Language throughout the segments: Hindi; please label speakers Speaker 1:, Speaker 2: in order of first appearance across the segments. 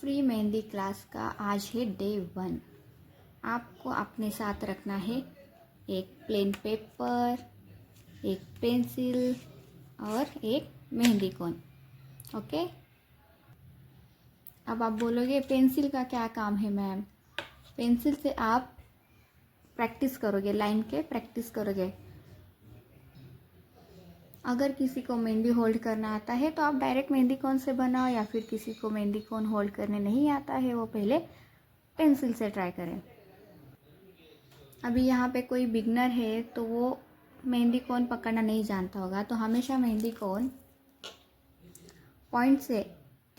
Speaker 1: फ्री मेहंदी क्लास का आज है डे 1। आपको अपने साथ रखना है एक प्लेन पेपर, एक पेंसिल और एक मेहंदी कोन। ओके। अब आप बोलोगे पेंसिल का क्या काम है मैम? पेंसिल से आप प्रैक्टिस करोगे, लाइन के प्रैक्टिस करोगे। अगर किसी को मेहंदी होल्ड करना आता है तो आप डायरेक्ट मेहंदी कोन से बनाओ, या फिर किसी को मेहंदी कोन होल्ड करने नहीं आता है वो पहले पेंसिल से ट्राई करें। अभी यहाँ पे कोई बिगनर है तो वो मेहंदी कोन पकड़ना नहीं जानता होगा, तो हमेशा मेहंदी कोन पॉइंट से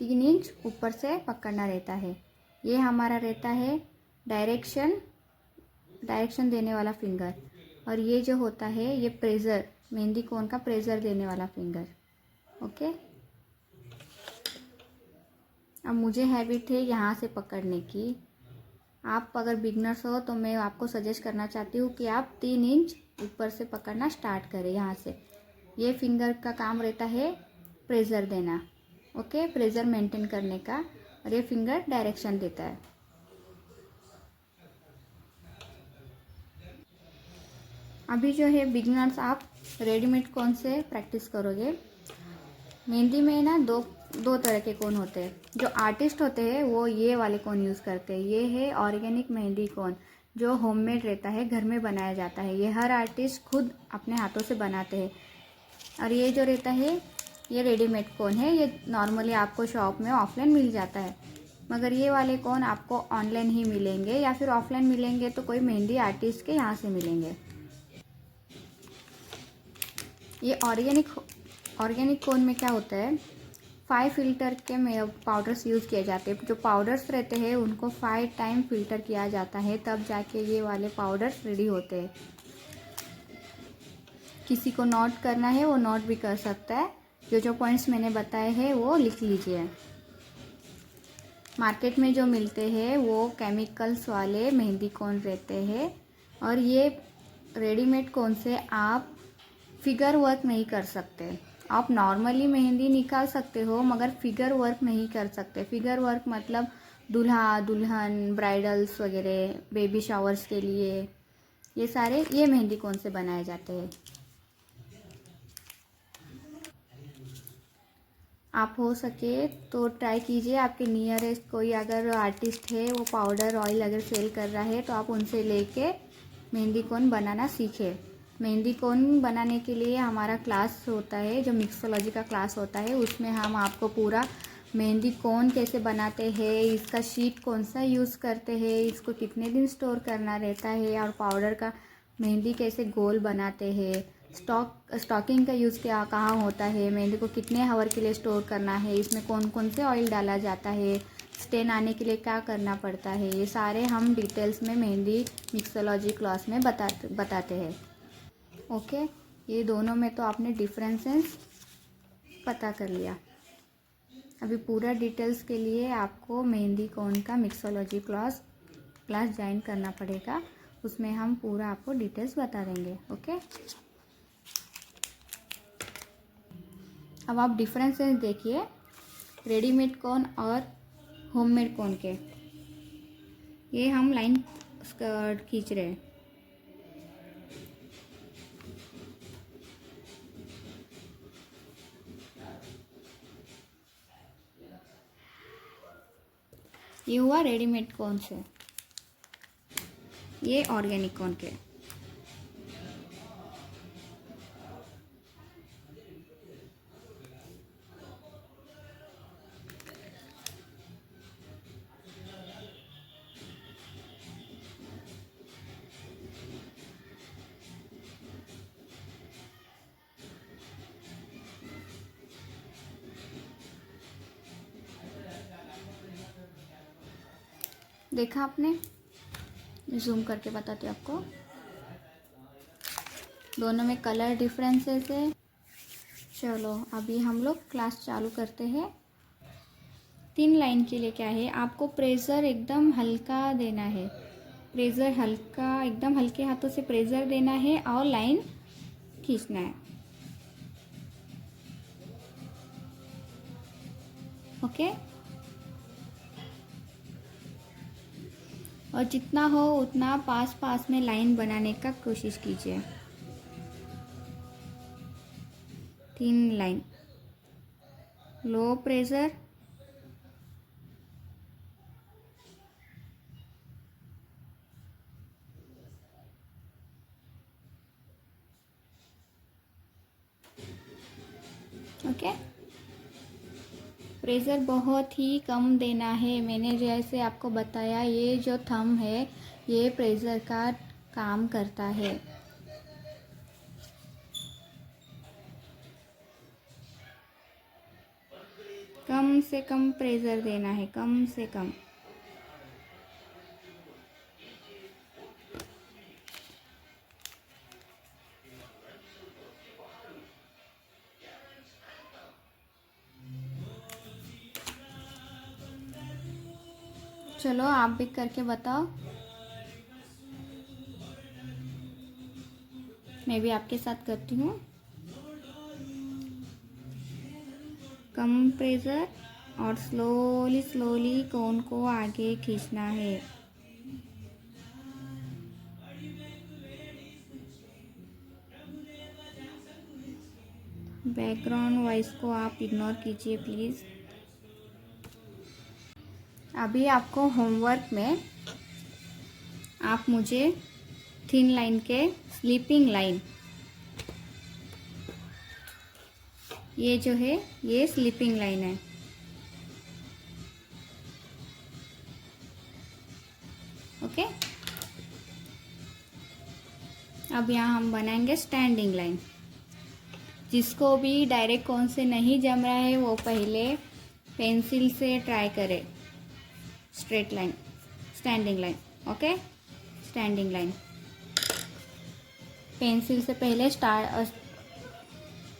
Speaker 1: 3 इंच ऊपर से पकड़ना रहता है। ये हमारा रहता है डायरेक्शन देने वाला फिंगर, और ये जो होता है ये प्रेशर, मेहंदी कोन का प्रेशर देने वाला फिंगर। ओके। अब मुझे हैबिट है यहाँ से पकड़ने की। आप अगर बिगनर्स हो तो मैं आपको सजेस्ट करना चाहती हूँ कि आप 3 इंच ऊपर से पकड़ना स्टार्ट करें यहाँ से। ये फिंगर का काम रहता है प्रेशर देना। ओके, प्रेशर मेंटेन करने का, और ये फिंगर डायरेक्शन देता है। अभी जो है बिगनर्स, आप रेडीमेड कोन से प्रैक्टिस करोगे। मेहंदी में ना दो तरह के कोन होते हैं। जो आर्टिस्ट होते हैं वो ये वाले कोन यूज़ करते हैं। ये है ऑर्गेनिक मेहंदी कोन, जो होममेड रहता है, घर में बनाया जाता है। ये हर आर्टिस्ट खुद अपने हाथों से बनाते हैं। और ये जो रहता है ये रेडीमेड कोन है। ये नॉर्मली आपको शॉप में ऑफलाइन मिल जाता है, मगर ये वाले कोन आपको ऑनलाइन ही मिलेंगे, या फिर ऑफलाइन मिलेंगे तो कोई मेहंदी आर्टिस्ट के यहाँ से मिलेंगे। ये ऑर्गेनिक कोन में क्या होता है, 5 फिल्टर के पाउडर्स यूज़ किए जाते हैं। जो पाउडर्स रहते हैं उनको 5 टाइम फिल्टर किया जाता है, तब जाके ये वाले पाउडर्स रेडी होते हैं। किसी को नोट करना है वो नोट भी कर सकता है। जो पॉइंट्स मैंने बताए हैं वो लिख लीजिए। मार्केट में जो मिलते हैं वो केमिकल्स वाले मेहंदी कोन रहते हैं, और ये रेडीमेड कोन से आप फिगर वर्क नहीं कर सकते। आप नॉर्मली मेहंदी निकाल सकते हो, मगर फिगर वर्क नहीं कर सकते। फिगर वर्क मतलब दूल्हा दुल्हन, ब्राइडल्स वगैरह, बेबी शावर्स के लिए ये सारे ये मेहंदी कोन से बनाए जाते हैं। आप हो सके तो ट्राई कीजिए। आपके नियरेस्ट कोई अगर आर्टिस्ट है वो पाउडर ऑयल अगर सेल कर रहा है तो आप उनसे लेके मेहंदी कोन बनाना सीखें। मेहंदी कोन बनाने के लिए हमारा क्लास होता है, जो मिक्सोलॉजी का क्लास होता है, उसमें हम आपको पूरा मेहंदी कोन कैसे बनाते हैं, इसका शीट कौन सा यूज़ करते हैं, इसको कितने दिन स्टोर करना रहता है, और पाउडर का मेहंदी कैसे गोल बनाते हैं, स्टॉकिंग का यूज़ क्या कहाँ होता है, मेहंदी को कितने आवर के लिए स्टोर करना है, इसमें कौन कौन से ऑयल डाला जाता है, स्टेन आने के लिए क्या करना पड़ता है, ये सारे हम डिटेल्स में मेहंदी मिक्सोलॉजी क्लास में बताते हैं। ओके। ये दोनों में तो आपने डिफरेंसेस पता कर लिया। अभी पूरा डिटेल्स के लिए आपको मेहंदी कोन का मिक्सोलॉजी क्लास ज्वाइन करना पड़ेगा। उसमें हम पूरा आपको डिटेल्स बता देंगे। ओके। अब आप डिफरेंसेस देखिए रेडीमेड कोन और होममेड कोन के। ये हम लाइन खींच रहे हैं। ये हुआ रेडीमेड कोन से, ये ऑर्गेनिक कोन के। देखा आपने? जूम करके बताती हूँ आपको। दोनों में कलर डिफरेंसेस है। चलो अभी हम लोग क्लास चालू करते हैं। 3 लाइन के लिए क्या है, आपको प्रेशर एकदम हल्का देना है। प्रेशर हल्का, एकदम हल्के हाथों से प्रेशर देना है और लाइन खींचना है। ओके। और जितना हो उतना पास पास में लाइन बनाने का कोशिश कीजिए। 3 line. Low pressure, okay. Pressure बहुत ही कम देना है। मैंने जैसे आपको बताया, ये जो थंब है ये प्रेशर का काम करता है। कम से कम प्रेशर देना है, कम से कम। चलो आप भी करके बताओ, मैं भी आपके साथ करती हूँ। कम प्रेशर और स्लोली स्लोली कोन को आगे खींचना है। बैकग्राउंड वॉइस को आप इग्नोर कीजिए प्लीज़। अभी आपको होमवर्क में आप मुझे थिन लाइन के स्लीपिंग लाइन, ये जो है ये स्लीपिंग लाइन है, ओके। अब यहाँ हम बनाएंगे स्टैंडिंग लाइन। जिसको भी डायरेक्ट कोन से नहीं जम रहा है वो पहले पेंसिल से ट्राई करे। Straight line, standing line, okay. Standing line pencil से पहले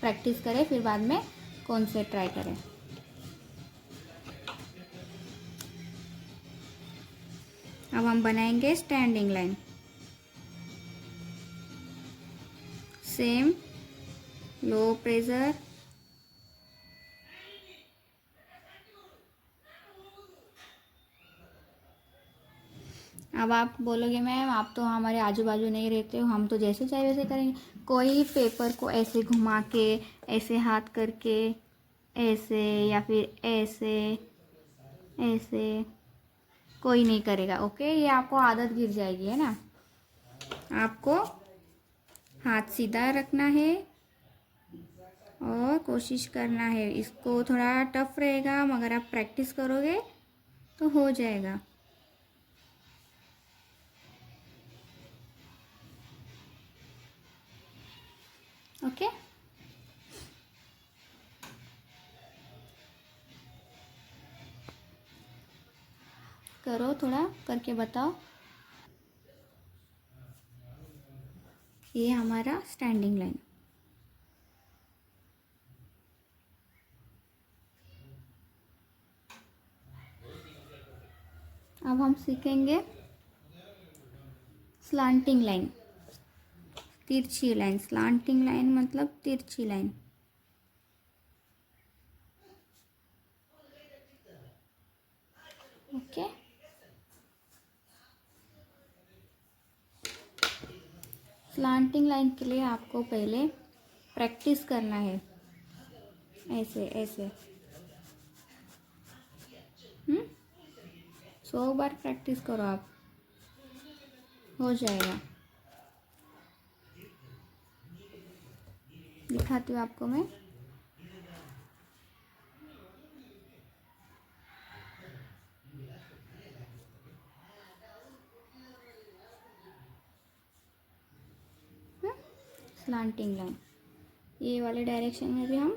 Speaker 1: प्रैक्टिस करें, फिर बाद में कोन से ट्राई करें। अब हम बनाएंगे standing line. Same low pressure, अब आप बोलोगे मैम आप तो हमारे आजू बाजू नहीं रहते हो, हम तो जैसे चाहे वैसे करेंगे। कोई पेपर को ऐसे घुमा के, ऐसे हाथ करके, ऐसे या फिर ऐसे ऐसे कोई नहीं करेगा, ओके। ये आपको आदत गिर जाएगी, है ना। आपको हाथ सीधा रखना है और कोशिश करना है। इसको थोड़ा टफ रहेगा मगर आप प्रैक्टिस करोगे तो हो जाएगा, ओके। करो, थोड़ा करके बताओ। ये हमारा स्टैंडिंग लाइन। अब हम सीखेंगे स्लांटिंग लाइन, तिरछी लाइन। स्लांटिंग लाइन मतलब तिरछी लाइन, ओके। स्लांटिंग लाइन के लिए आपको पहले प्रैक्टिस करना है, ऐसे ऐसे 100 बार प्रैक्टिस करो आप, हो जाएगा। दिखाती हूँ आपको मैं। स्लांटिंग लाइन, ये वाले डायरेक्शन में भी हम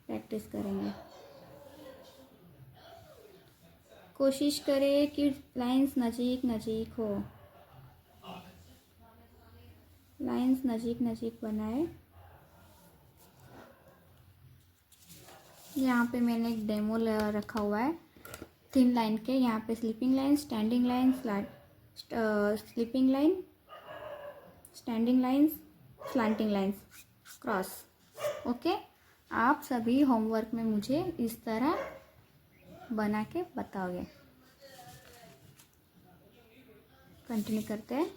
Speaker 1: प्रैक्टिस करेंगे। कोशिश करें कि लाइंस नज़दीक नज़दीक हो, लाइंस नज़दीक नज़दीक बनाए। यहाँ पे मैंने एक डेमो रखा हुआ है थिन लाइन के। यहाँ पे sleeping line, standing line, sleeping line, standing lines, slanting lines, cross, okay. आप सभी होमवर्क में मुझे इस तरह बना के बताओगे। कंटिन्यू करते हैं।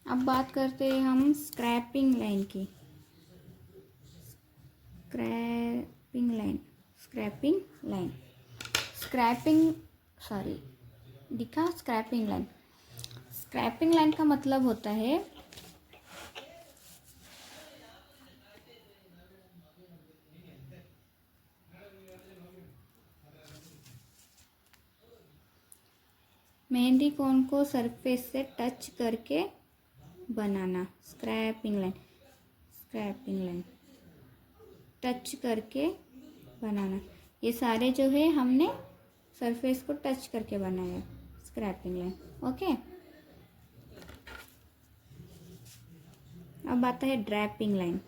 Speaker 1: अब बात करते हैं हम स्क्रैपिंग लाइन की। Scraping line, scraping line, scraping, sorry दिखा, स्क्रैपिंग लाइन। स्क्रैपिंग लाइन का मतलब होता है मेहंदी कोन को सरफेस से टच करके बनाना। Scraping line, scraping line, touch करके बनाना। ये सारे जो है हमने सरफेस को टच करके बनाया, स्क्रैपिंग लाइन। ओके, अब आता है ड्रैपिंग लाइन।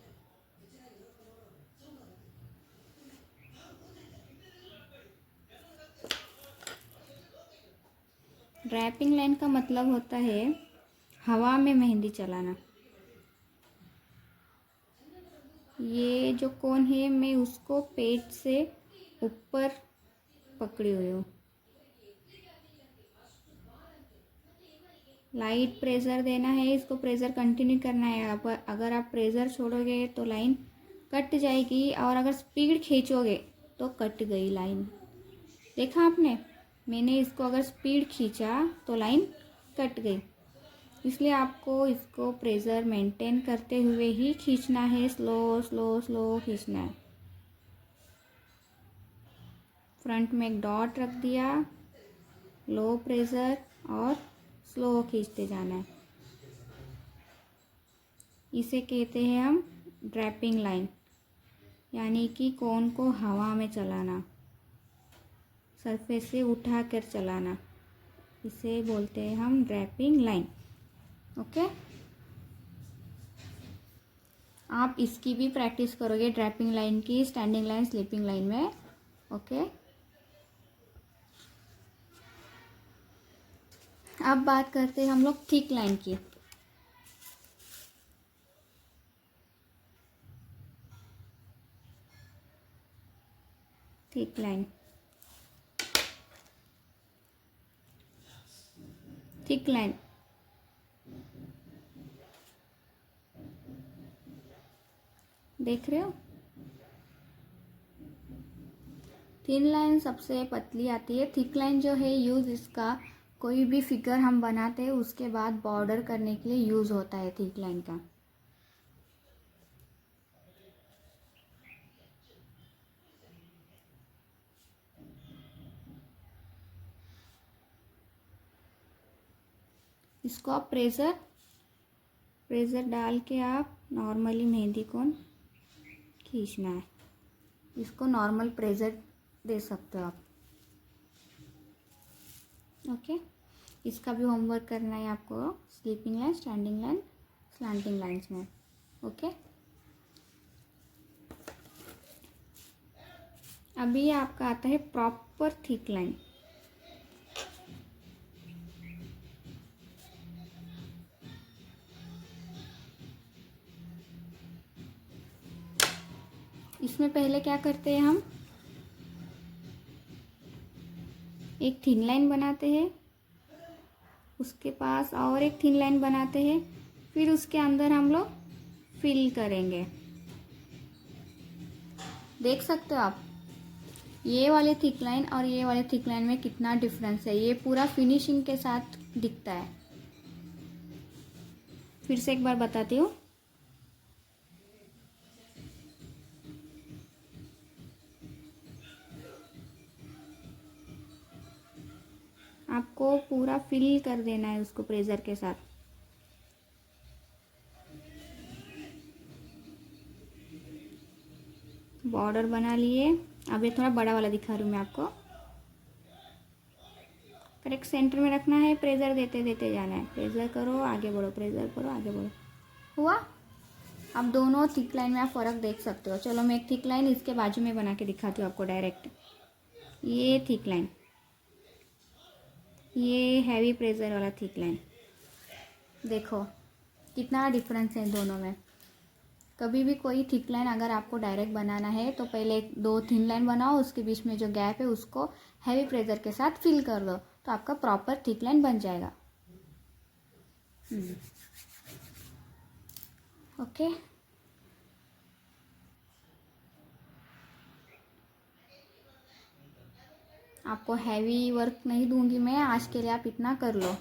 Speaker 1: ड्रैपिंग लाइन का मतलब होता है हवा में मेहंदी चलाना। ये जो कोन है मैं उसको पेट से ऊपर पकड़ी हुई हूँ। लाइट प्रेशर देना है, इसको प्रेशर कंटिन्यू करना है। अगर आप प्रेशर छोड़ोगे तो लाइन कट जाएगी, और अगर स्पीड खींचोगे तो कट गई लाइन। देखा आपने, मैंने इसको अगर स्पीड खींचा तो लाइन कट गई। इसलिए आपको इसको प्रेशर मेंटेन करते हुए ही खींचना है, स्लो स्लो स्लो खींचना है। फ्रंट में एक डॉट रख दिया, लो प्रेशर और स्लो खींचते जाना है। इसे कहते हैं हम ड्रैपिंग लाइन, यानी कि कोन को हवा में चलाना, सरफेस से उठा कर चलाना। इसे बोलते हैं हम ड्रैपिंग लाइन। ओके, आप इसकी भी प्रैक्टिस करोगे, ड्रैपिंग लाइन की, स्टैंडिंग लाइन, स्लीपिंग लाइन में। ओके, अब बात करते हैं हम लोग थिक लाइन की। थिक लाइन, थिक लाइन, देख रहे हो। थिन लाइन सबसे पतली आती है। थिक लाइन जो है यूज़ इसका, कोई भी फिगर हम बनाते हैं उसके बाद बॉर्डर करने के लिए यूज़ होता है थिक लाइन का। इसको आप प्रेशर डाल के आप नॉर्मली मेहंदी कोन खींचना है। इसको नॉर्मल प्रेशर दे सकते हो आप। ओके, इसका भी होमवर्क करना है आपको, sleeping line, standing line, slanting lines में। ओके, अभी आपका आता है प्रॉपर थिक लाइन। इसमें पहले क्या करते हैं हम, एक थिन लाइन बनाते हैं, उसके पास और एक थिन लाइन बनाते हैं, फिर उसके अंदर हम लोग फिल करेंगे। देख सकते हो आप, ये वाले थिक लाइन और ये वाले थिक लाइन में कितना डिफरेंस है। ये पूरा फिनिशिंग के साथ दिखता है। फिर से एक बार बताती हूँ। आपको पूरा फिल कर देना है उसको प्रेशर के साथ। बॉर्डर बना लिए। अब ये थोड़ा बड़ा वाला दिखा रही हूँ मैं आपको। करेक्ट सेंटर में रखना है, प्रेशर देते देते जाना है। प्रेशर करो, आगे बढ़ो, प्रेशर करो, आगे बढ़ो। हुआ। अब दोनों थिक लाइन में आप फ़र्क देख सकते हो। चलो मैं एक थिक लाइन इसके बाजू में बना के दिखाती हूँ आपको डायरेक्ट। ये थिक लाइन, ये हैवी प्रेशर वाला थिक लाइन, देखो कितना डिफरेंस है दोनों में। कभी भी कोई थिक लाइन अगर आपको डायरेक्ट बनाना है तो पहले एक दो थिन लाइन बनाओ, उसके बीच में जो गैप है उसको हैवी प्रेशर के साथ फिल कर दो, तो आपका प्रॉपर थिक लाइन बन जाएगा। ओके, आपको हैवी वर्क नहीं दूंगी मैं आज के लिए, आप इतना कर लो।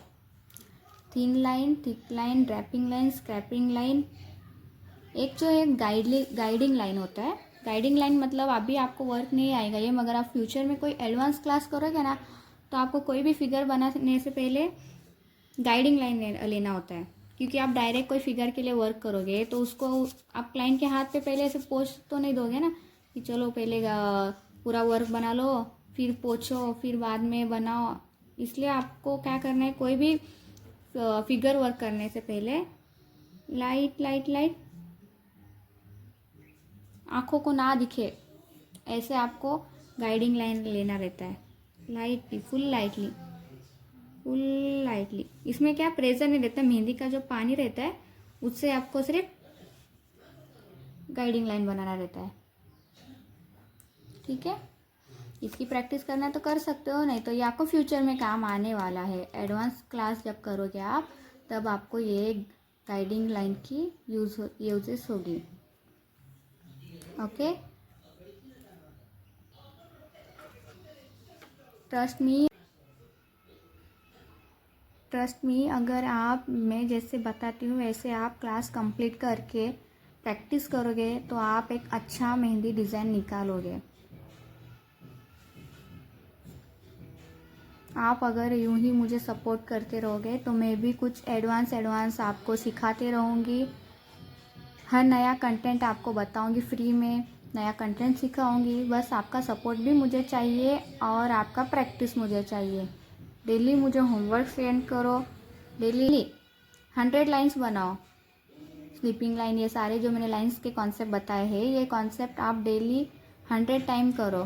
Speaker 1: Thin line, thick line, draping line, scraping line, एक जो एक गाइडिंग लाइन होता है। गाइडिंग लाइन मतलब अभी आपको वर्क नहीं आएगा ये, मगर आप फ्यूचर में कोई एडवांस क्लास करोगे ना, तो आपको कोई भी फिगर बनाने से पहले गाइडिंग लाइन लेना होता है, क्योंकि आप डायरेक्ट कोई फिगर के लिए वर्क करोगे तो उसको आप क्लाइंट के हाथ पे पहले ऐसे पोच तो नहीं दोगे ना कि चलो पहले पूरा वर्क बना लो फिर पोछो फिर बाद में बनाओ। इसलिए आपको क्या करना है, कोई भी फिगर वर्क करने से पहले लाइट लाइट लाइट, आँखों को ना दिखे ऐसे आपको गाइडिंग लाइन लेना रहता है। Lightly, full lightly. इसमें क्या प्रेशर नहीं रहता, मेहंदी का जो पानी रहता है उससे आपको सिर्फ गाइडिंग लाइन बनाना रहता है। ठीक है, इसकी प्रैक्टिस करना है तो कर सकते हो, नहीं तो ये आपको फ्यूचर में काम आने वाला है। एडवांस क्लास जब करोगे आप तब आपको ये गाइडिंग लाइन की यूजेस होगी। ओके, ट्रस्ट मी, अगर आप मैं जैसे बताती हूँ वैसे आप क्लास कंप्लीट करके प्रैक्टिस करोगे तो आप एक अच्छा मेहंदी डिज़ाइन निकालोगे। आप अगर यूं ही मुझे सपोर्ट करते रहोगे तो मैं भी कुछ एडवांस आपको सिखाते रहूँगी। हर नया कंटेंट आपको बताऊँगी, फ्री में नया कंटेंट सिखाऊँगी। बस आपका सपोर्ट भी मुझे चाहिए और आपका प्रैक्टिस मुझे चाहिए। डेली मुझे होमवर्क सेंड करो, डेली 100 लाइन्स बनाओ। स्लीपिंग लाइन, ये सारे जो मैंने लाइन्स के कॉन्सेप्ट बताए हैं ये कॉन्सेप्ट आप डेली 100 टाइम करो,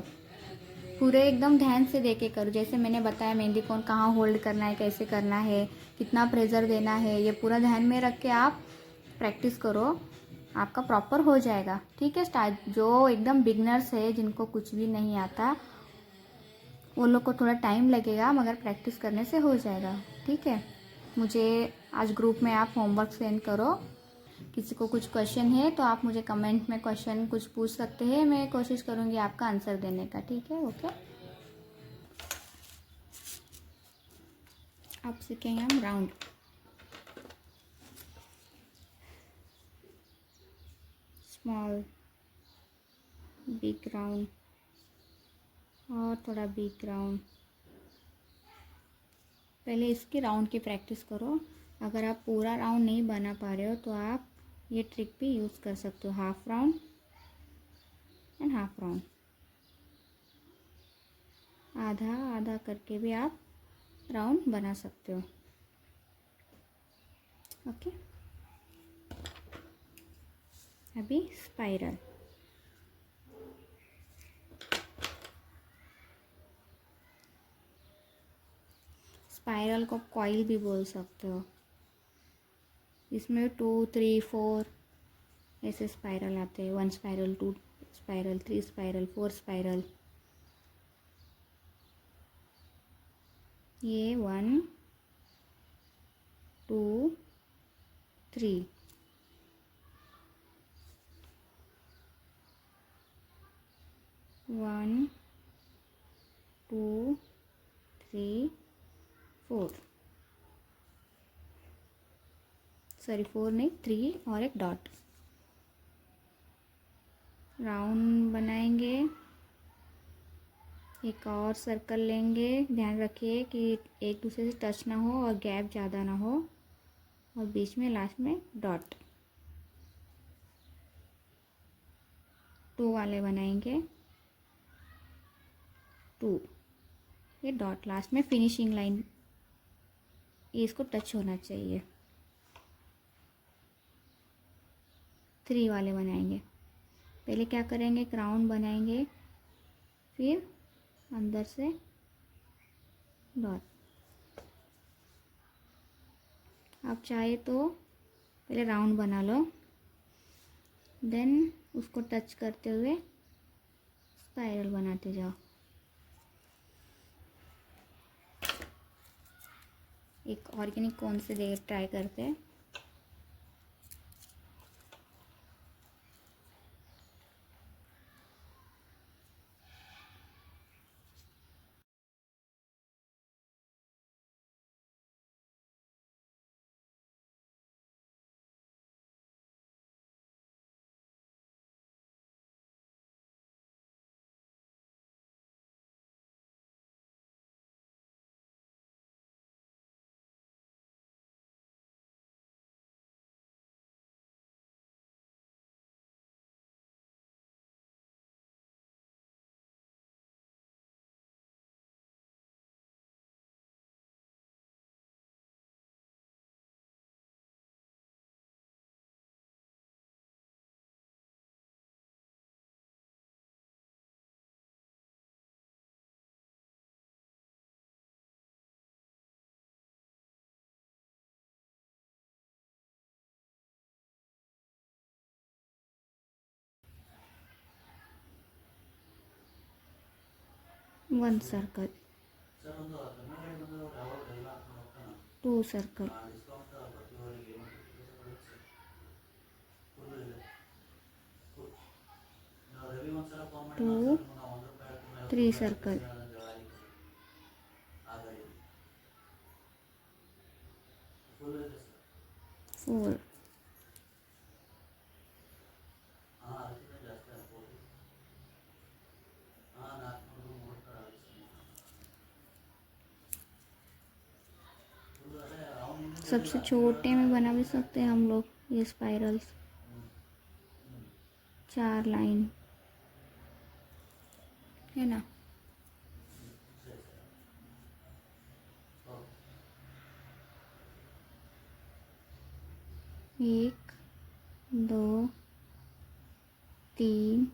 Speaker 1: पूरे एकदम ध्यान से देके करो। जैसे मैंने बताया मेहंदी कोन कहाँ होल्ड करना है, कैसे करना है, कितना प्रेशर देना है, ये पूरा ध्यान में रख के आप प्रैक्टिस करो, आपका प्रॉपर हो जाएगा। ठीक है, स्टार्ट जो एकदम बिगनर्स है जिनको कुछ भी नहीं आता वो लोग को थोड़ा टाइम लगेगा, मगर प्रैक्टिस करने से हो जाएगा। ठीक है, मुझे आज ग्रुप में आप होमवर्क सेंड करो। किसी को कुछ क्वेश्चन है तो आप मुझे कमेंट में क्वेश्चन कुछ पूछ सकते हैं, मैं कोशिश करूँगी आपका आंसर देने का। ठीक है, ओके। अब सीखेंगे हम राउंड। स्मॉल, बिग राउंड और थोड़ा बिग राउंड। पहले इसकी राउंड की प्रैक्टिस करो। अगर आप पूरा राउंड नहीं बना पा रहे हो तो आप ये ट्रिक भी यूज़ कर सकते हो, half round and half round. आधा आधा करके भी आप राउंड बना सकते हो। ओके, अभी स्पाइरल। स्पाइरल को कॉइल भी बोल सकते हो। इसमें 2, 3, 4 ऐसे स्पाइरल आते हैं। 1 स्पाइरल, 2 स्पाइरल, 3 स्पाइरल, 4 स्पाइरल। ये 1, 2, 3, 1, 2, 3, 4, सॉरी 4 नहीं, 3 और एक डॉट। राउंड बनाएंगे, एक और सर्कल लेंगे। ध्यान रखिए कि एक दूसरे से टच ना हो और गैप ज़्यादा ना हो, और बीच में लास्ट में डॉट। 2 वाले बनाएंगे, 2, ये डॉट लास्ट में फिनिशिंग लाइन, ये इसको टच होना चाहिए। 3 वाले बनाएंगे। पहले क्या करेंगे, एक राउंड बनाएंगे, फिर अंदर से डॉट। आप चाहे तो पहले राउंड बना लो, देन उसको टच करते हुए स्पाइरल बनाते जाओ। एक ऑर्गेनिक कोन से दे ट्राई करते हैं। One circle, two circle, two, three circle, four, सबसे छोटे में बना भी सकते हैं हम लोग ये स्पाइरल्स। 4 लाइन है ना। एक, दो, तीन,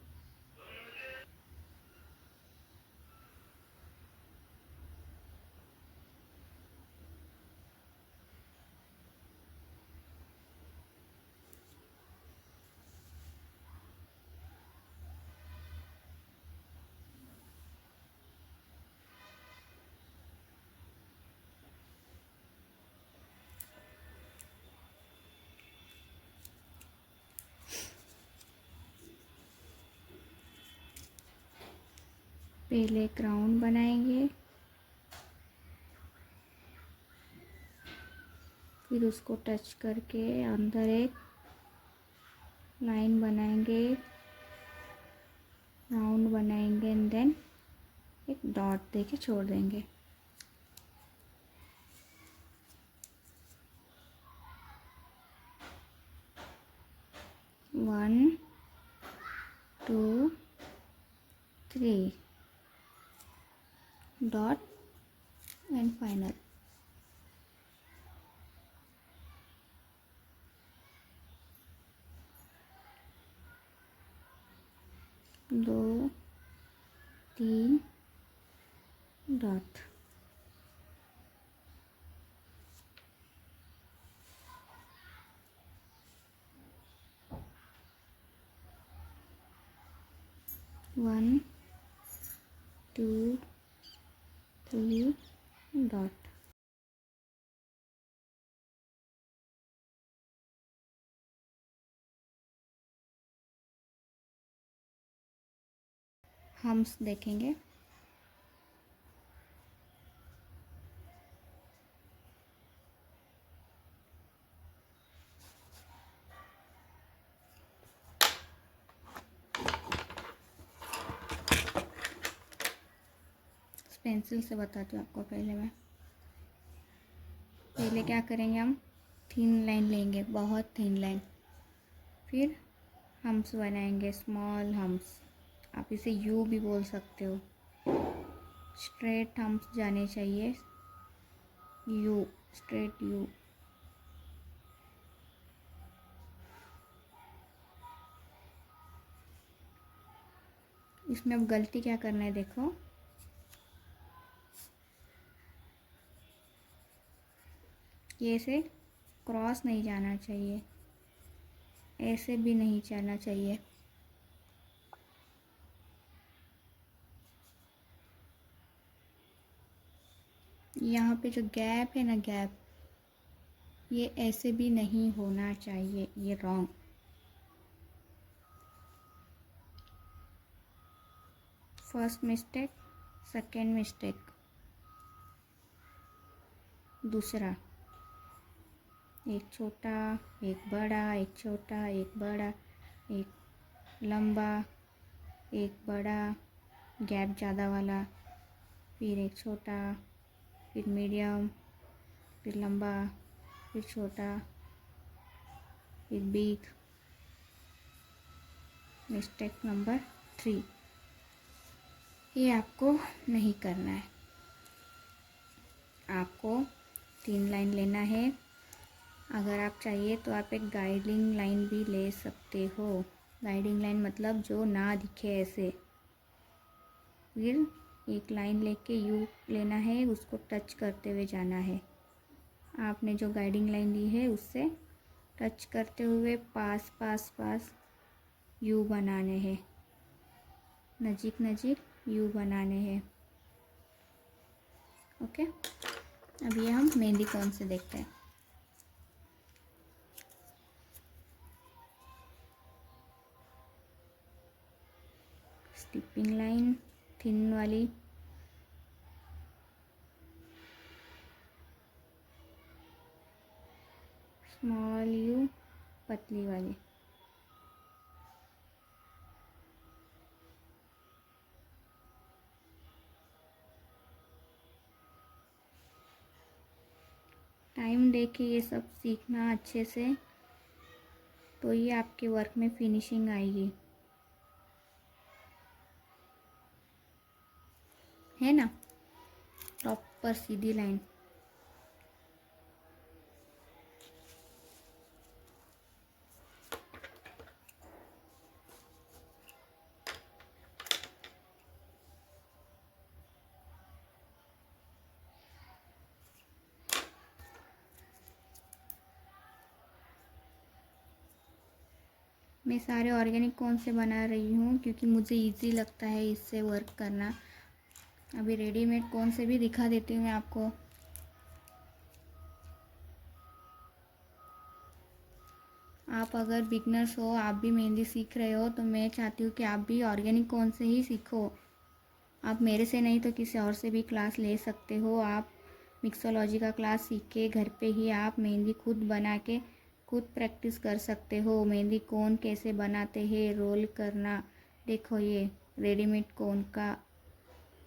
Speaker 1: पहले एक राउंड बनाएंगे, फिर उसको टच करके अंदर एक लाइन बनाएंगे, राउंड बनाएंगे एंड देन एक डॉट देके छोड़ देंगे। One, two, three, dot and final. दो, तीन, डॉट। One, two, three, dot. हम्स देखेंगे। पेंसिल से बताती हूँ आपको। पहले क्या करेंगे, हम थिन लाइन लेंगे, बहुत थिन लाइन, फिर हम्स बनाएंगे, स्मॉल हम्स। आप इसे यू भी बोल सकते हो। स्ट्रेट हम्स जाने चाहिए, यू, स्ट्रेट यू। इसमें अब गलती क्या करना है देखो, ये से क्रॉस नहीं जाना चाहिए, ऐसे भी नहीं जाना चाहिए। यहाँ पे जो गैप है ना, गैप, ये ऐसे भी नहीं होना चाहिए, ये wrong. First mistake, second mistake, दूसरा, एक छोटा, एक बड़ा, एक छोटा, एक बड़ा, एक लंबा, एक बड़ा, गैप ज़्यादा वाला, फिर एक छोटा, फिर मीडियम, फिर लंबा, फिर छोटा, फिर बिग। मिस्टेक नंबर 3, ये आपको नहीं करना है। आपको 3 लाइन लेना है। अगर आप चाहिए तो आप एक गाइडिंग लाइन भी ले सकते हो। गाइडिंग लाइन मतलब जो ना दिखे ऐसे। फिर एक लाइन लेके यू लेना है, उसको टच करते हुए जाना है। आपने जो गाइडिंग लाइन ली है उससे टच करते हुए पास पास पास यू बनाने हैं, नज़दीक नज़दीक यू बनाने हैं। ओके, अब ये हम मेहंदी कोन से देखते हैं। स्टिपिंग लाइन थिन वाली, स्मॉल यू पतली वाली। टाइम देके ये सब सीखना अच्छे से, तो ये आपके वर्क में फिनिशिंग आएगी, है ना। प्रॉपर सीधी लाइन। मैं सारे ऑर्गेनिक कोन से बना रही हूँ क्योंकि मुझे इजी लगता है इससे वर्क करना। अभी रेडीमेड कोन से भी दिखा देती हूँ मैं आपको। आप अगर बिगनर्स हो, आप भी मेहंदी सीख रहे हो, तो मैं चाहती हूँ कि आप भी ऑर्गेनिक कोन से ही सीखो। आप मेरे से नहीं तो किसी और से भी क्लास ले सकते हो। आप मिक्सोलॉजी का क्लास सीख के घर पे ही आप मेहंदी खुद बना के खुद प्रैक्टिस कर सकते हो। मेहंदी कोन कैसे बनाते हैं, रोल करना, देखो ये रेडीमेड कोन का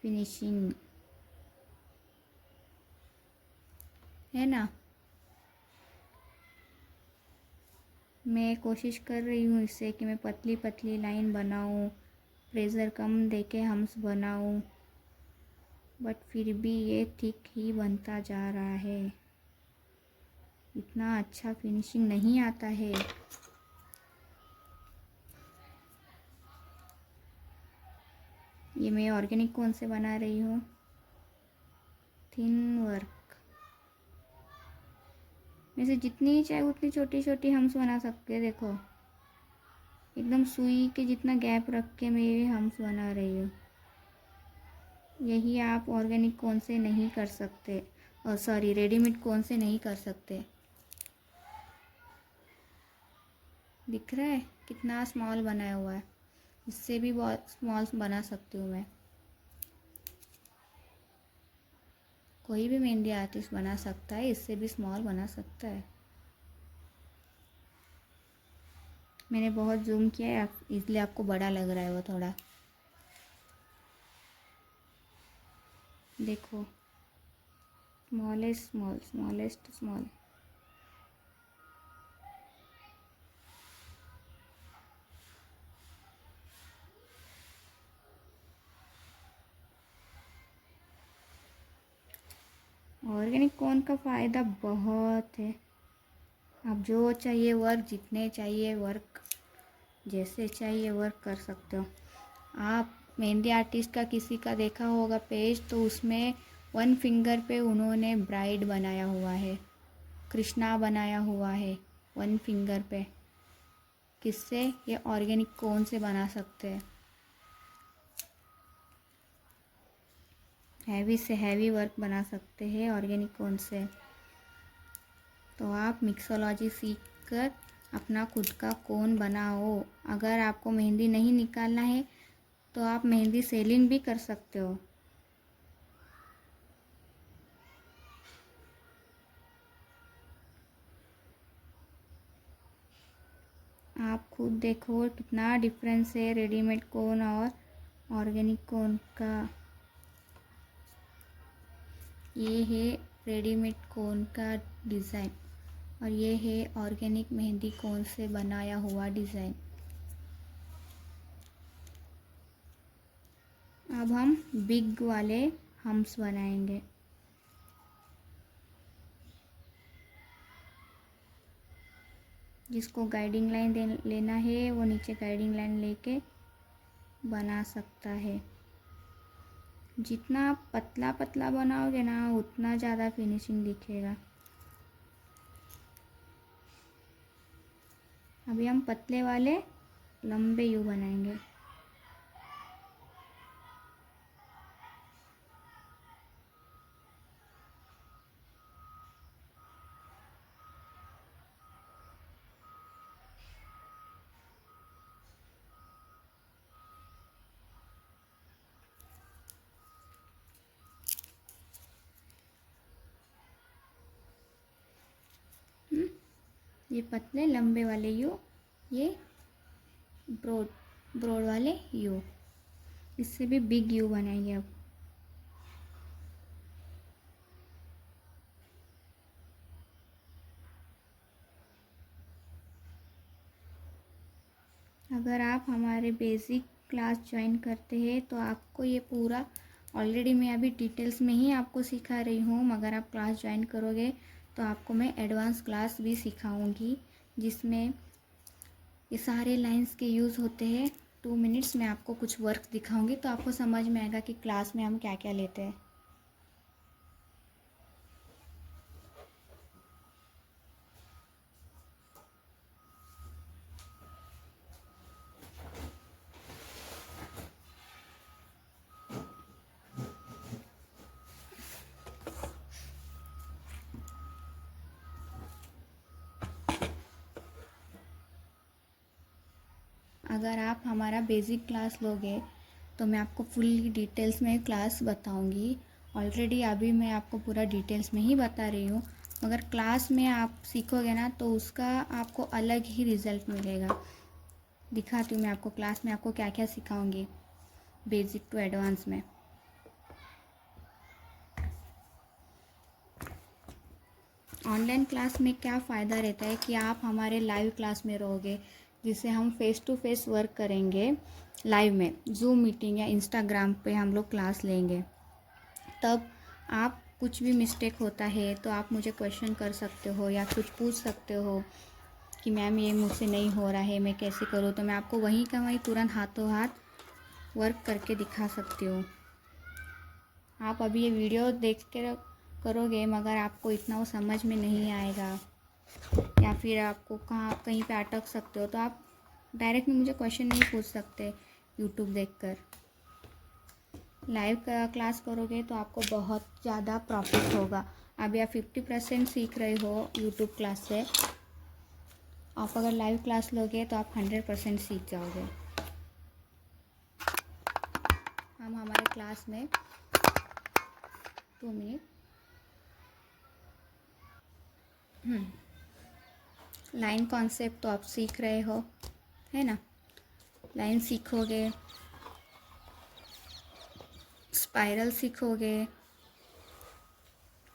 Speaker 1: फिनिशिंग, है ना। मैं कोशिश कर रही हूँ इससे कि मैं पतली पतली लाइन बनाऊँ, प्रेशर कम देके हम्स बनाऊँ, बट फिर भी ये ठीक ही बनता जा रहा है। इतना अच्छा फिनिशिंग नहीं आता है। ये मैं ऑर्गेनिक कोन से बना रही हूँ, थिन वर्क में से जितनी चाहे उतनी छोटी छोटी हम्स बना सकते हैं। देखो एकदम सुई के जितना गैप रख के मैं ये हम्स बना रही हूँ। यही आप ऑर्गेनिक कोन से नहीं कर सकते, और सॉरी रेडीमेड कोन से नहीं कर सकते। दिख रहा है कितना स्मॉल बनाया हुआ है। इससे भी बहुत स्मॉल बना सकती हूँ मैं। कोई भी मेहंदी आर्टिस्ट बना सकता है, इससे भी स्मॉल बना सकता है। मैंने बहुत जूम किया है इसलिए आपको बड़ा लग रहा है वो थोड़ा। देखो smallest small, smallest small. Organic cone का फ़ायदा बहुत है। आप जो चाहिए वर्क, जितने चाहिए वर्क, जैसे चाहिए वर्क कर सकते हो। आप मेहंदी आर्टिस्ट का किसी का देखा होगा पेज, तो उसमें 1 फिंगर पे उन्होंने ब्राइड बनाया हुआ है, कृष्णा बनाया हुआ है 1 फिंगर पे। किससे? ये ऑर्गेनिक कोन से बना सकते हैं। हैवी से हैवी वर्क बना सकते हैं ऑर्गेनिक कोन से। तो आप मिक्सोलॉजी सीख कर अपना खुद का कोन बनाओ। अगर आपको मेहंदी नहीं निकालना है तो आप मेहंदी सेलिंग भी कर सकते हो। आप खुद देखो कितना डिफरेंस है रेडीमेड कोन और ऑर्गेनिक कोन का। ये है रेडीमेड कोन का डिज़ाइन और ये है ऑर्गेनिक मेहंदी कोन से बनाया हुआ डिज़ाइन। अब हम बिग वाले हम्स बनाएंगे। जिसको गाइडिंग लाइन लेना है वो नीचे गाइडिंग लाइन लेके बना सकता है। जितना आप पतला पतला बनाओगे ना उतना ज़्यादा फिनिशिंग दिखेगा। अभी हम पतले वाले लंबे यू बनाएंगे। ये पतले लंबे वाले यू, ये ब्रॉड ब्रॉड वाले यू। इससे भी बिग यू बनाएंगे अब। अगर आप हमारे बेसिक क्लास ज्वाइन करते हैं तो आपको ये पूरा ऑलरेडी मैं अभी डिटेल्स में ही आपको सिखा रही हूँ, मगर आप क्लास ज्वाइन करोगे तो आपको मैं एडवांस क्लास भी सिखाऊंगी जिसमें ये सारे लाइंस के यूज़ होते हैं। 2 मिनट्स में आपको कुछ वर्क दिखाऊंगी तो आपको समझ में आएगा कि क्लास में हम क्या क्या लेते हैं। अगर आप हमारा बेसिक क्लास लोगे तो मैं आपको फुल डिटेल्स में क्लास बताऊंगी। ऑलरेडी अभी मैं आपको पूरा डिटेल्स में ही बता रही हूँ, मगर क्लास में आप सीखोगे ना तो उसका आपको अलग ही रिज़ल्ट मिलेगा। दिखाती हूँ मैं आपको क्लास में आपको क्या क्या सिखाऊंगी बेसिक टू एडवांस में। ऑनलाइन क्लास में क्या फ़ायदा रहता है कि आप हमारे लाइव क्लास में रहोगे, जिससे हम फेस टू फेस वर्क करेंगे लाइव में। जूम मीटिंग या इंस्टाग्राम पे हम लोग क्लास लेंगे। तब आप कुछ भी मिस्टेक होता है तो आप मुझे क्वेश्चन कर सकते हो या कुछ पूछ सकते हो कि मैम ये मुझसे नहीं हो रहा है, मैं कैसे करूँ। तो मैं आपको वहीं का वहीं तुरंत हाथों हाथ वर्क करके दिखा सकती हूँ। आप अभी ये वीडियो देख के करोगे मगर आपको इतना वो समझ में नहीं आएगा या फिर आपको कहीं पे अटक सकते हो, तो आप डायरेक्ट में मुझे क्वेश्चन नहीं पूछ सकते यूट्यूब देखकर। लाइव क्लास करोगे तो आपको बहुत ज़्यादा प्रॉफिट होगा। अभी आप 50% सीख रहे हो यूट्यूब क्लास से, आप अगर लाइव क्लास लोगे तो आप 100% सीख जाओगे। हम हमारे क्लास में 2 मिनट लाइन कॉन्सेप्ट तो आप सीख रहे हो, है ना। लाइन सीखोगे, स्पाइरल सीखोगे,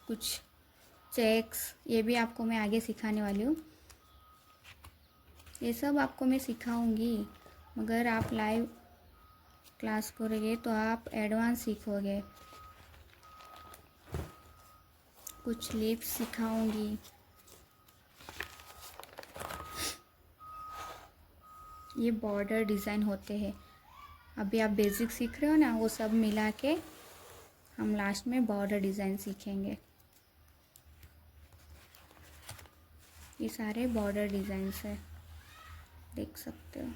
Speaker 1: कुछ चेक्स, ये भी आपको मैं आगे सिखाने वाली हूँ। ये सब आपको मैं सिखाऊंगी, मगर आप लाइव क्लास करोगे तो आप एडवांस सीखोगे। कुछ लिप्स सिखाऊंगी। ये बॉर्डर डिज़ाइन होते हैं। अभी आप बेसिक सीख रहे हो ना, वो सब मिला के हम लास्ट में बॉर्डर डिज़ाइन सीखेंगे। ये सारे बॉर्डर डिज़ाइंस है। देख सकते हो।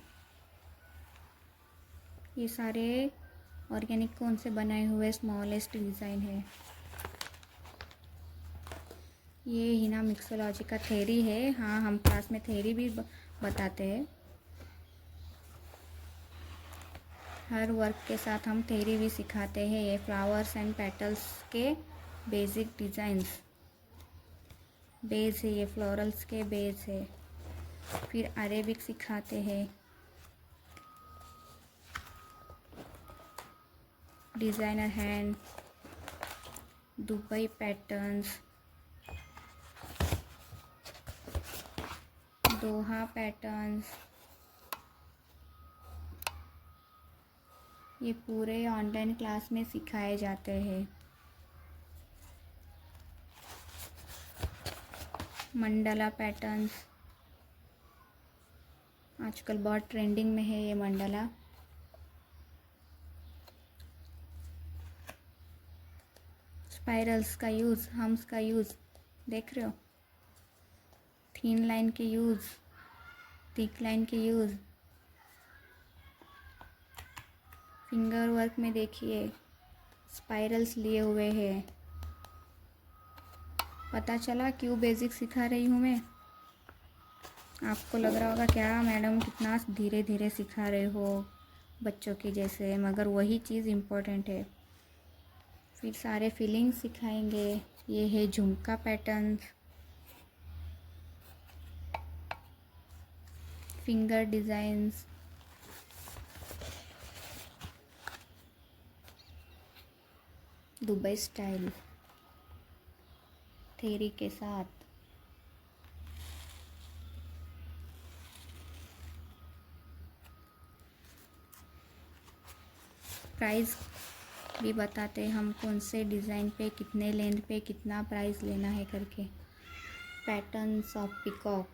Speaker 1: ये सारे ऑर्गेनिक कोन से बनाए हुए स्मॉलेस्ट डिज़ाइन है। ये हिना मिक्सोलॉजी का थ्योरी है। हाँ, हम क्लास में थ्योरी भी बताते हैं। हर वर्क के साथ हम थ्योरी भी सिखाते हैं। ये फ्लावर्स एंड पेटल्स के बेसिक डिज़ाइंस बेस है। ये फ्लोरल्स के बेस है। फिर अरेबिक सिखाते हैं, डिज़ाइनर हैंड, दुबई पैटर्न्स, दोहा पैटर्न्स। ये पूरे ऑनलाइन क्लास में सिखाए जाते हैं। मंडला पैटर्न्स आजकल बहुत ट्रेंडिंग में है। ये मंडला स्पाइरल्स का यूज़, हम्स का यूज़ देख रहे हो। थीन लाइन के यूज़, थिक लाइन के यूज़। फिंगर वर्क में देखिए स्पाइरल्स लिए हुए हैं। पता चला क्यों बेसिक सिखा रही हूँ मैं। आपको लग रहा होगा क्या मैडम कितना धीरे धीरे सिखा रहे हो बच्चों के जैसे, मगर वही चीज़ इम्पोर्टेंट है। फिर सारे फीलिंग्स सिखाएंगे। ये है झुमका pattern, finger designs, Dubai style theory के साथ। प्राइस भी बताते हम कौन से डिज़ाइन पे कितने लेंथ पे कितना प्राइस लेना है करके। Patterns of peacock,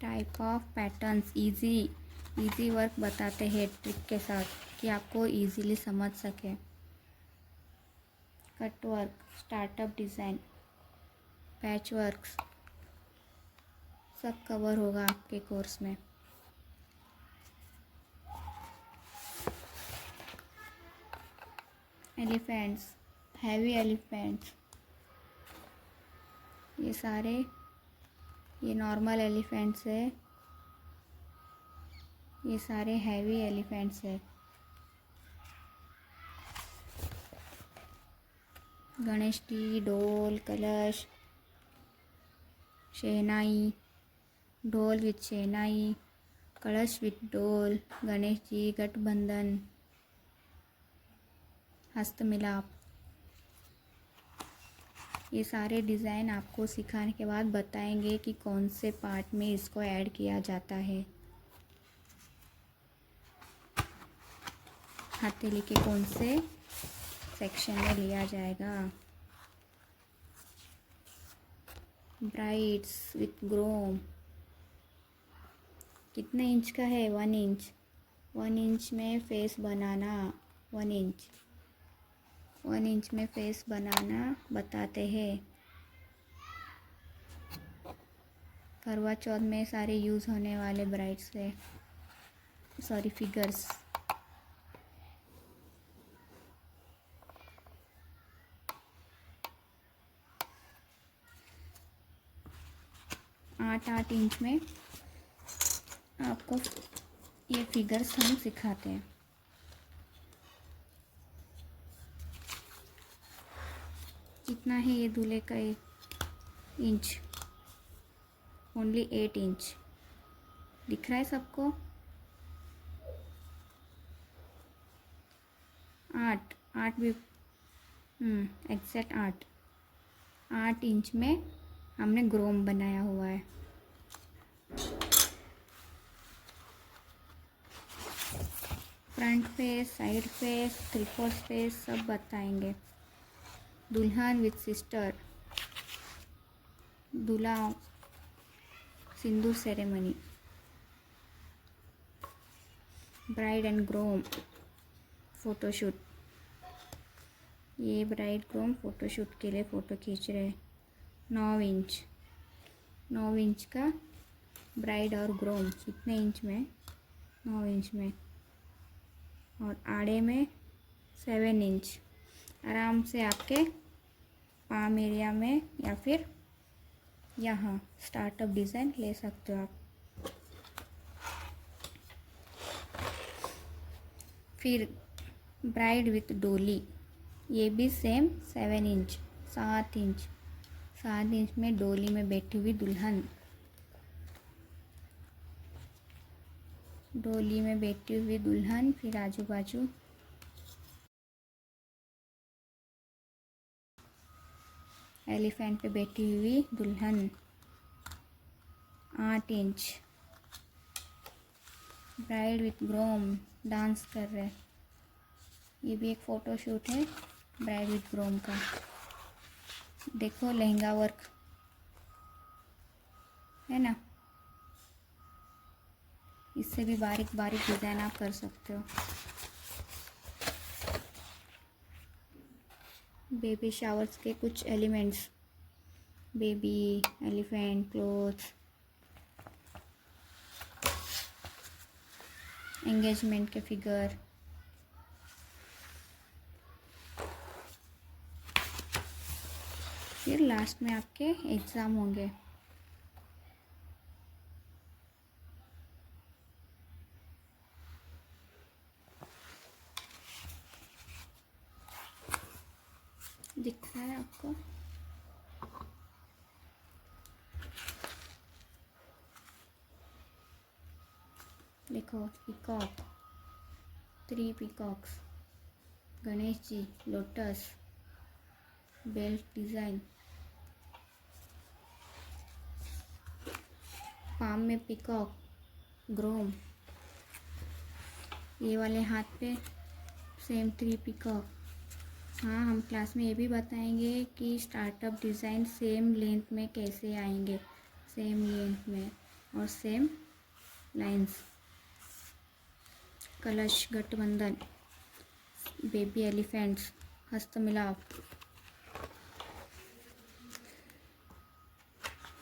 Speaker 1: type of patterns, easy work बताते हैं ट्रिक के साथ कि आपको इजीली समझ सके। Cut work, startup design, patch works सब कवर होगा आपके कोर्स में। एलिफेंट्स, हैवी एलिफेंट्स, ये सारे ये नॉर्मल एलिफेंट्स है। ये सारे हैवी एलिफेंट्स है। गणेश जी, ढोल, कलश, शहनाई, ढोल विथ शहनाई, कलश विथ ढोल, गणेश जी, गठबंधन, हस्त मिलाप। ये सारे डिज़ाइन आपको सिखाने के बाद बताएंगे कि कौन से पार्ट में इसको ऐड किया जाता है। हथेली के कौन से सेक्शन में लिया जाएगा। ब्राइड्स विथ ग्रोम कितने इंच का है? 1 इंच। 1 इंच में फेस बनाना, 1 इंच 1 इंच में फेस बनाना बताते हैं। करवा चौथ में सारे यूज़ होने वाले ब्राइड्स है, सॉरी फिगर्स। आठ इंच में आपको ये फिगर्स हम सिखाते हैं। कितना है ये दूल्हे का इंच? Only 8 inch. दिख रहा है सबको? 8 भी एग्जैक्ट 8 इंच में हमने ग्रोम बनाया हुआ है। Front face, side face, 3/4 face सब बताएंगे। दुल्हन विथ सिस्टर, दूल्हा sindoor ceremony, bride and groom photoshoot. ये ब्राइड ग्रूम फ़ोटोशूट के लिए फ़ोटो खींच रहे हैं। 9 इंच, 9 इंच का ब्राइड और ग्रूम। कितने इंच में? 9 इंच में। और आड़े में 7 इंच। आराम से आपके पाम एरिया में या फिर यहाँ स्टार्टअप डिज़ाइन ले सकते हो आप। फिर ब्राइड विथ डोली, ये भी सेम 7 इंच, 7 इंच, 7 इंच में डोली में बैठी हुई दुल्हन, डोली में बैठी हुई दुल्हन। फिर आजू बाजू एलिफेंट पे बैठी हुई दुल्हन, 8 inch. Bride with groom dance कर रहे। ये भी एक फ़ोटो शूट है ब्राइड विथ ग्रूम का। देखो लहंगा वर्क है ना, इससे भी बारीक बारीक डिज़ाइन आप कर सकते हो। बेबी शावर्स के कुछ elements, baby, elephant, clothes, engagement के फिगर। फिर लास्ट में आपके एग्ज़ाम होंगे। दिख रहा है आपको? देखो peacock, 3 peacocks, Ganesh ji, lotus, belt design, palm में पीकॉक, ग्रोम। ये वाले हाथ पे सेम 3 पीकॉक। हाँ, हम क्लास में ये भी बताएंगे कि स्टार्टअप डिज़ाइन सेम लेंथ में कैसे आएंगे, सेम लेंथ में और सेम लाइंस। कलश, गठबंधन, बेबी एलिफेंट्स, हस्तमिलाप,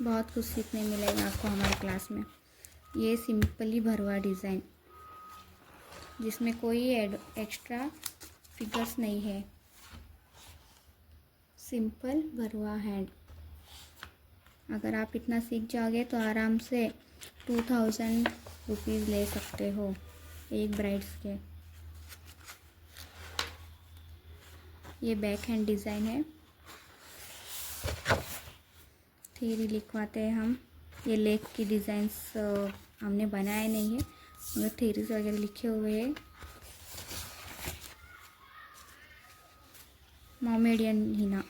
Speaker 1: बहुत कुछ सीखने मिलेगा आपको हमारे क्लास में। ये सिंपली भरवा डिज़ाइन, जिसमें कोई एक्स्ट्रा फिगर्स नहीं है, सिंपल भरवा हैंड। अगर आप इतना सीख जाओगे तो आराम से 2000 रुपीज़ ले सकते हो एक ब्राइड्स के। ये बैक हैंड डिज़ाइन है, थ्योरी लिखवाते हैं हम। ये लेग की डिज़ाइंस हमने बनाए नहीं है, मगर थ्योरीज वगैरह लिखे हुए हैं। मोमेडियन हिना,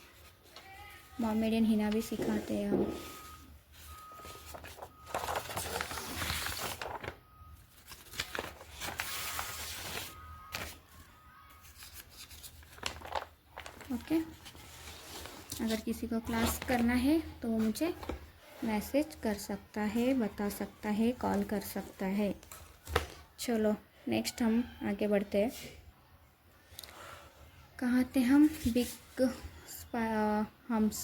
Speaker 1: मोमेडियन हिना भी सिखाते हैं हम। ओके, अगर किसी को क्लास करना है तो वो मुझे मैसेज कर सकता है, बता सकता है, कॉल कर सकता है। चलो नेक्स्ट हम आगे बढ़ते हैं। कहाँ थे हम? Big hums.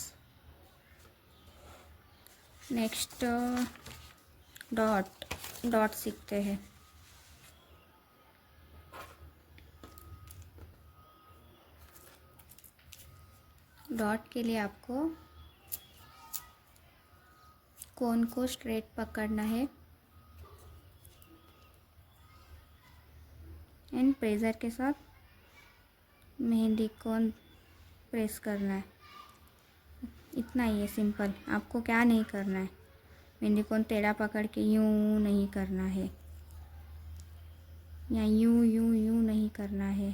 Speaker 1: नेक्स्ट डॉट सीखते हैं। डॉट के लिए आपको कोन को स्ट्रेट पकड़ना है एंड प्रेशर के साथ मेहंदी कोन प्रेस करना है। इतना ही है, सिंपल। आपको क्या नहीं करना है, मेहंदी कोन टेढ़ा पकड़ के यूं नहीं करना है, या यूं यूं यूं नहीं करना है।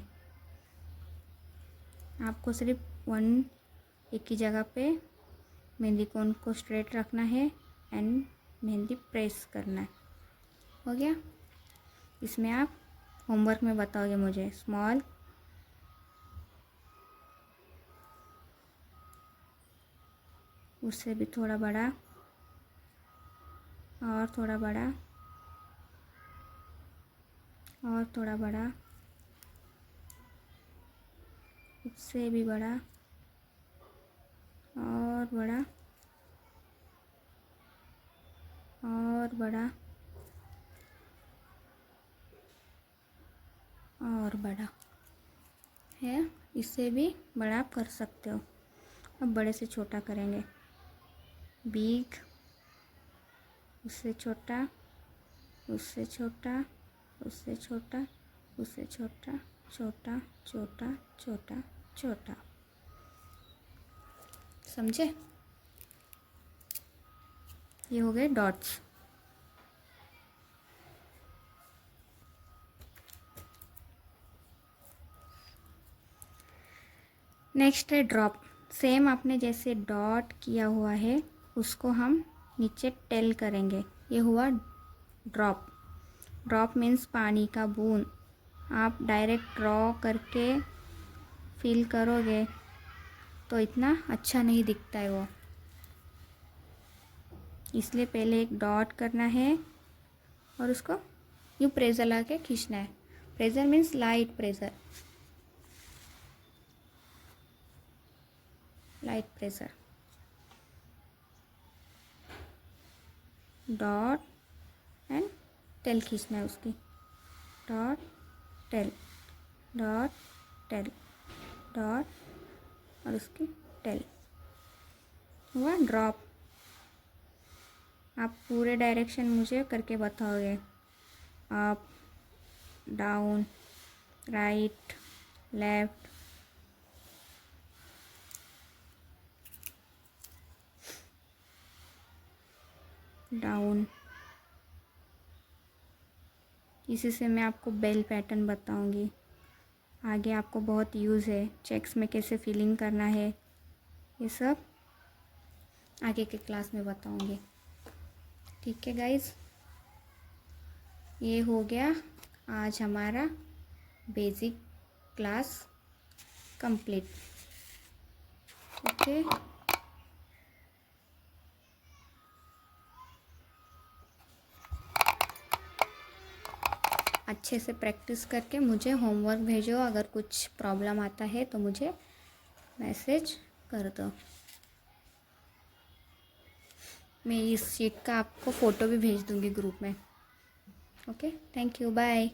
Speaker 1: आपको सिर्फ एक ही जगह पे मेहंदी कोन को स्ट्रेट रखना है एंड मेहंदी प्रेस करना है। हो गया? इसमें आप होमवर्क में बताओगे मुझे। स्मॉल, उससे भी थोड़ा बड़ा, और थोड़ा बड़ा, और थोड़ा बड़ा, उससे भी बड़ा, और बड़ा, और बड़ा और बड़ा है, इससे भी बड़ा आप कर सकते हो। अब बड़े से छोटा करेंगे, बिग, उससे छोटा, उससे छोटा, उससे छोटा, उससे छोटा, छोटा छोटा छोटा छोटा। समझे? ये हो गए डॉट्स। नेक्स्ट है ड्रॉप। सेम आपने जैसे डॉट किया हुआ है उसको हम नीचे टेल करेंगे। ये हुआ ड्रॉप। ड्रॉप मीन्स पानी का बूंद। आप डायरेक्ट ड्रॉ करके फिल करोगे तो इतना अच्छा नहीं दिखता है वो, इसलिए पहले एक डॉट करना है और उसको यूँ प्रेशर ला के खींचना है। Pressure means light pressure, light pressure. Dot and tail खींचना है उसकी। Dot tail, dot tail, dot और उसकी टेल। हुआ ड्रॉप। आप पूरे डायरेक्शन मुझे करके बताओगे, up, down, right, left. Down. इसी से मैं आपको बेल पैटर्न बताऊंगी। आगे आपको बहुत यूज़ है, चेक्स में कैसे फिलिंग करना है, ये सब आगे के क्लास में बताऊंगी। ठीक है गाइस, ये हो गया आज हमारा बेसिक क्लास कंप्लीट। ओके, अच्छे से प्रैक्टिस करके मुझे होमवर्क भेजो। अगर कुछ प्रॉब्लम आता है तो मुझे मैसेज कर दो। मैं इस शीट का आपको फ़ोटो भी भेज दूँगी ग्रुप में। Okay, thank you, bye.